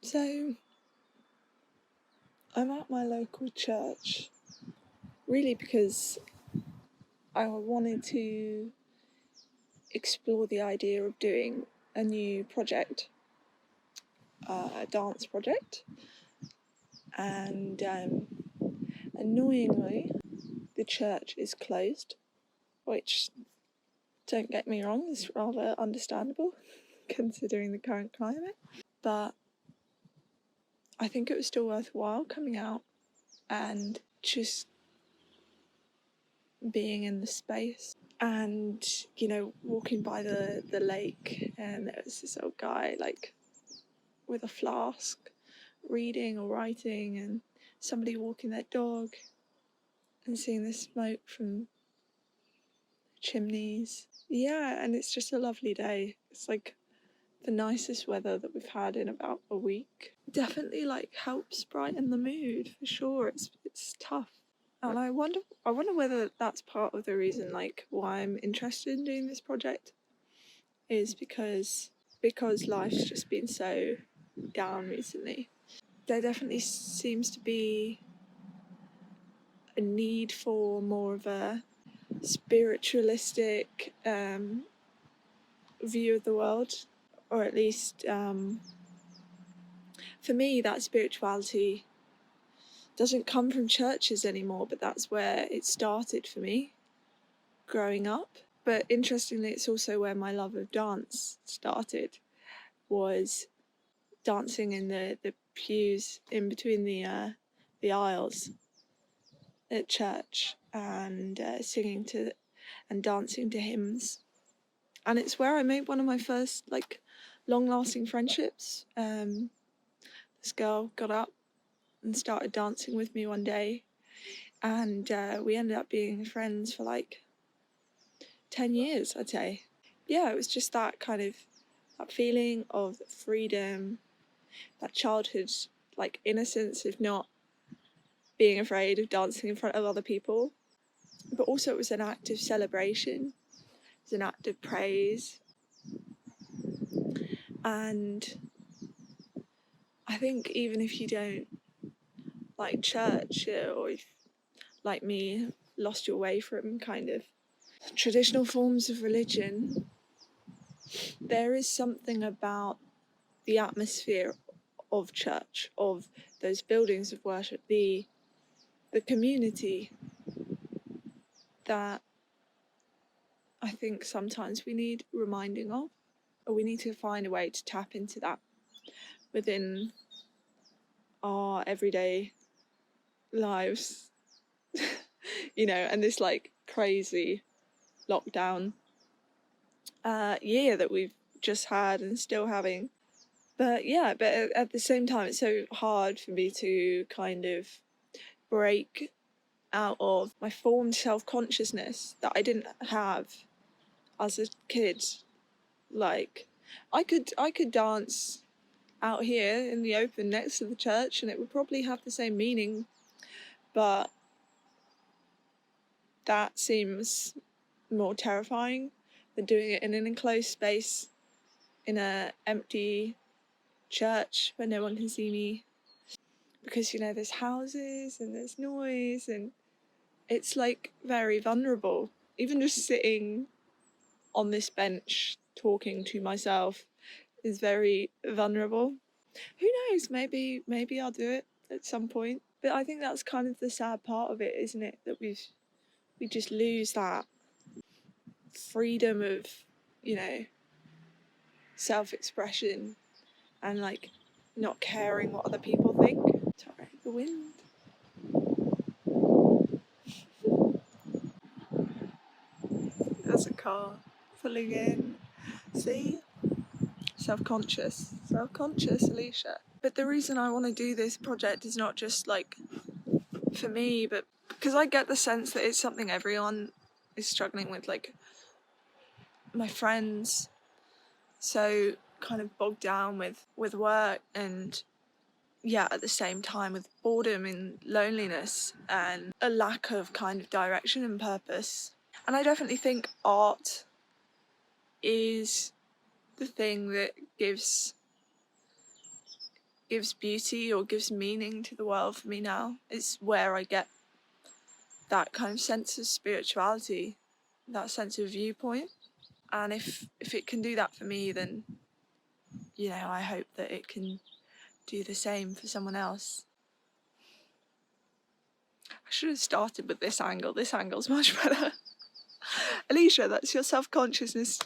So I'm at my local church really because I wanted to explore the idea of doing a new project, a dance project, and annoyingly the church is closed, which, don't get me wrong, is rather understandable considering the current climate, but I think it was still worthwhile coming out and just being in the space. And, you know, walking by the lake, and there was this old guy, like, with a flask, reading or writing, and somebody walking their dog, and seeing the smoke from chimneys. Yeah, and it's just a lovely day. It's like the nicest weather that we've had in about a week. Definitely like helps brighten the mood for sure. It's tough. And I wonder whether that's part of the reason, like, why I'm interested in doing this project, is because life's just been so down recently. There definitely seems to be a need for more of a spiritualistic view of the world, or at least for me that spirituality doesn't come from churches anymore, but that's where it started for me growing up. But interestingly, it's also where my love of dance started, was dancing in the pews in between the aisles at church, and singing to and dancing to hymns. And it's where I made one of my first like long-lasting friendships. This girl got up and started dancing with me one day, and we ended up being friends for like 10 years, I'd say. Yeah, it was just that kind of that feeling of freedom, that childhood like innocence of not being afraid of dancing in front of other people. But also it was an act of celebration, it was an act of praise. And I think even if you don't like church, or if, like me, lost your way from kind of traditional forms of religion, there is something about the atmosphere of church, of those buildings of worship, the community, that I think sometimes we need reminding of, or we need to find a way to tap into that within our everyday lives. You know, and this like crazy lockdown year that we've just had and still having. But yeah, but at the same time, it's so hard for me to kind of break out of my formed self-consciousness that I didn't have as a kid. Like, I could dance out here in the open next to the church and it would probably have the same meaning, but that seems more terrifying than doing it in an enclosed space in a empty church where no one can see me, because, you know, there's houses and there's noise and it's like very vulnerable. Even just sitting on this bench talking to myself is very vulnerable. Who knows, maybe I'll do it at some point. But I think that's kind of the sad part of it, isn't it, that we just lose that freedom of, you know, self-expression and like not caring what other people think. Sorry, the wind. There's a car pulling in. See? Self-conscious, Alicia. But the reason I want to do this project is not just like for me, but because I get the sense that it's something everyone is struggling with, like my friends, so kind of bogged down with work, and yeah, at the same time with boredom and loneliness and a lack of kind of direction and purpose. And I definitely think art is the thing that gives gives beauty or gives meaning to the world for me now. It's where I get that kind of sense of spirituality, that sense of viewpoint. And if it can do that for me, then, you know, I hope that it can do the same for someone else. I should have started with this angle. This angle's much better. Alicia, that's your self-consciousness.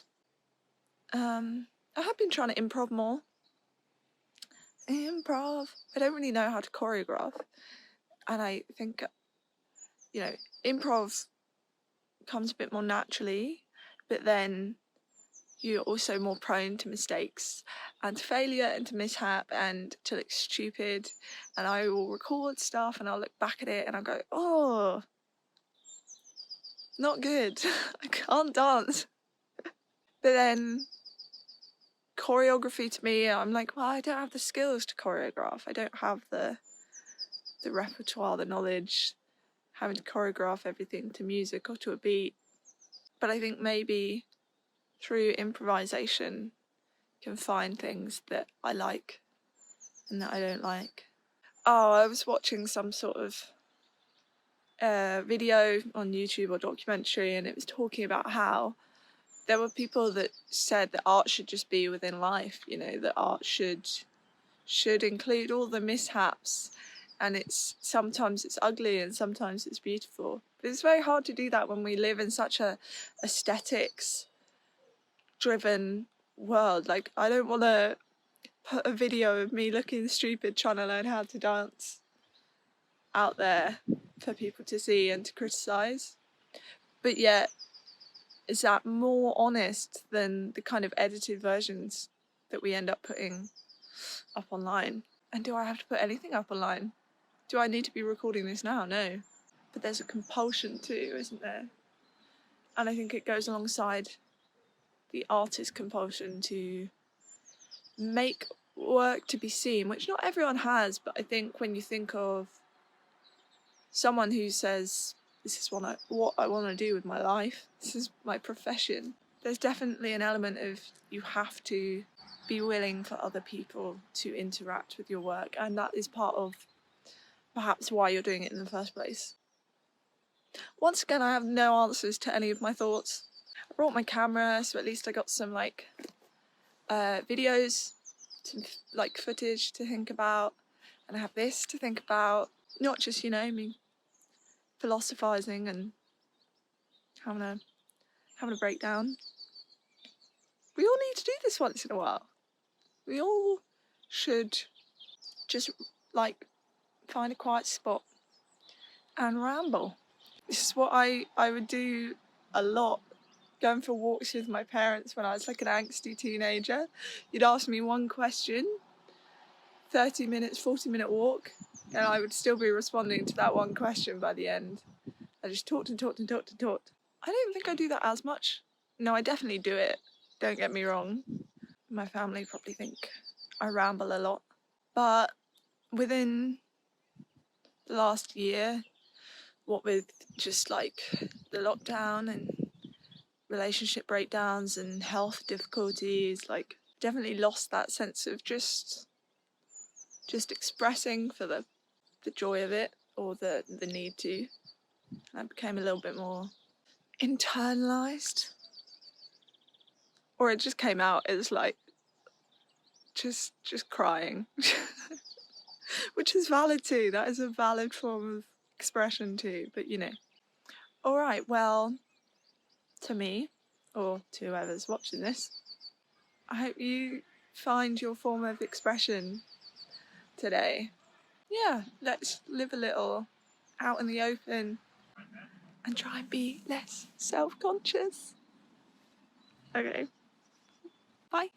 I have been trying to improv more. I don't really know how to choreograph. And I think, you know, improv comes a bit more naturally, but then you're also more prone to mistakes and to failure and to mishap and to look stupid. And I will record stuff and I'll look back at it and I'll go, oh, not good. I can't dance. But then choreography to me, I'm like, well, I don't have the skills to choreograph. I don't have the repertoire, the knowledge, having to choreograph everything to music or to a beat. But I think maybe through improvisation can find things that I like and that I don't like. Oh, I was watching some sort of video on YouTube or documentary, and it was talking about how there were people that said that art should just be within life, you know, that art should include all the mishaps, and sometimes it's ugly and sometimes it's beautiful. But it's very hard to do that when we live in such a aesthetics driven world. Like, I don't want to put a video of me looking stupid trying to learn how to dance out there for people to see and to criticize. But yet, is that more honest than the kind of edited versions that we end up putting up online? And do I have to put anything up online? Do I need to be recording this now? No. But there's a compulsion too, isn't there? And I think it goes alongside the artist's compulsion to make work to be seen, which not everyone has, but I think when you think of someone who says, this is what I want to do with my life, this is my profession, there's definitely an element of you have to be willing for other people to interact with your work, and that is part of perhaps why you're doing it in the first place. Once again, I have no answers to any of my thoughts. I brought my camera, so at least I got some videos, some footage to think about, and I have this to think about. Not just, you know, me philosophizing and having a breakdown. We all need to do this once in a while. We all should just find a quiet spot and ramble. This is what I would do a lot, going for walks with my parents when I was like an angsty teenager. You'd ask me one question, 30 minutes, 40-minute walk, and I would still be responding to that one question by the end. I just talked and talked and talked and talked. I don't think I do that as much. No, I definitely do it, don't get me wrong. My family probably think I ramble a lot. But within the last year, what with just the lockdown and relationship breakdowns and health difficulties, definitely lost that sense of just expressing for the joy of it, or the need to. I became a little bit more internalized, or it just came out as just crying, which is valid too. That is a valid form of expression too. But you know, all right. Well, to me, or to whoever's watching this, I hope you find your form of expression today. Yeah, let's live a little out in the open and try and be less self-conscious. Okay, bye.